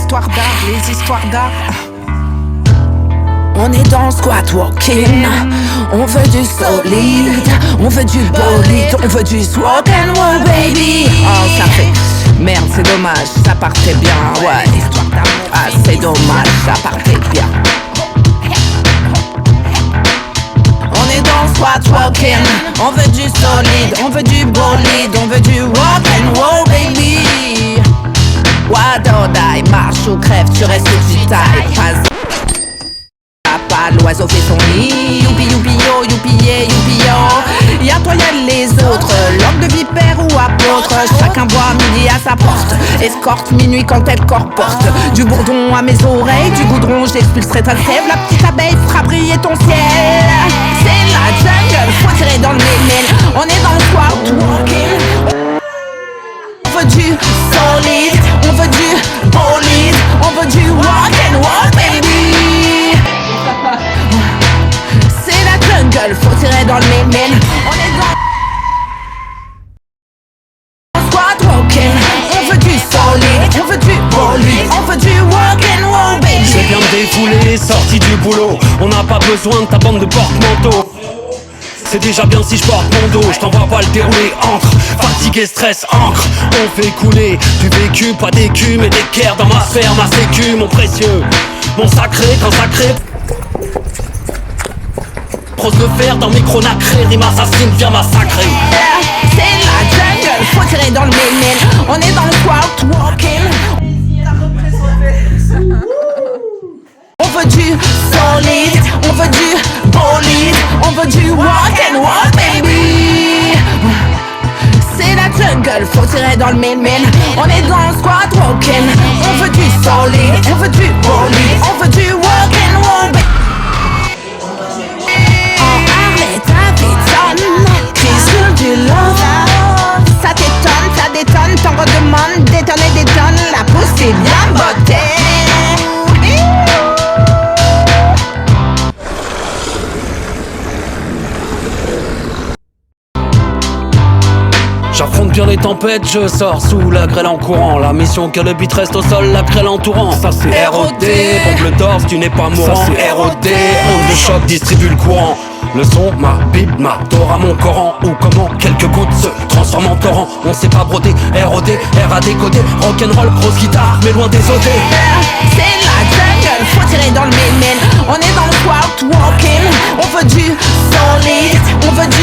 histoires d'art, les histoires d'art. On est dans squat walking, on veut du solide, on veut du bolide, on veut du walk and roll baby. Oh ça fait, merde c'est dommage, ça partait bien, ouais. Ah c'est dommage, ça partait bien. On est dans squat walking, on veut du solide, on veut du bolide, on veut du walk and roll baby. What or die, marche ou crève, tu restes où tu tailles, pas l'oiseau fait son nid, youpi youpi yo, youpi yeah, youpi yo. Y'a toi y'a les autres, langue de vipère ou apôtre. Chacun voit midi à sa porte, escorte minuit quand elle corporte. Du bourdon à mes oreilles, du goudron j'expulserai ta sève. La petite abeille fera briller ton ciel. C'est la jungle, faut tirer dans le mémel. On est dans le squat walking. On veut du solide, on veut du bolide, on veut du walk and roll baby. C'est la jungle, faut tirer dans le mémel. On est dans squat walking. On veut du solide, on veut du bolide, on veut du walk and roll baby. J'ai bien défoulé, sorti du boulot. On n'a pas besoin de ta bande de porte-manteau. C'est déjà bien si je porte mon dos, je t'envoie pas le dérouler. Encre, fatigué, stress, encre. On fait couler du vécu, pas d'écume et d'équerre dans ma sphère, ma sécu, mon précieux, mon sacré, quand sacré. Prose de fer dans mes nacrés, rime assassine, viens massacrer. C'est la jungle, faut tirer dans le mémel. On est dans le squat walking. On veut du solide, on veut du bolide, on veut du walk and roll baby. C'est la jungle, faut tirer dans le mémel. On est dans le squat walking. On veut du solide, on veut du bolide, on veut du walk and roll baby. Crise du love, ça t'étonne, ça détonne, t'en redemandes, détonner des tonnes, la pousse est bien bottée. J'affronte bien les tempêtes, je sors sous la grêle en courant. La mission que le beat reste au sol, la grêle entourant. Ça c'est ROD, pompe le torse, tu n'es pas mourant. Ça c'est ROD, onde de choc distribue le courant. Le son, ma Bible, ma Torah, mon Coran. Ou comment quelques gouttes se transforment en torrent. On sait pas broder, ROD, RAD codé. Rock'n'roll, grosse guitare, mais loin des OD. C'est la jungle, faut tirer dans le mémel. On est dans le squat walking. On veut du solide, on veut du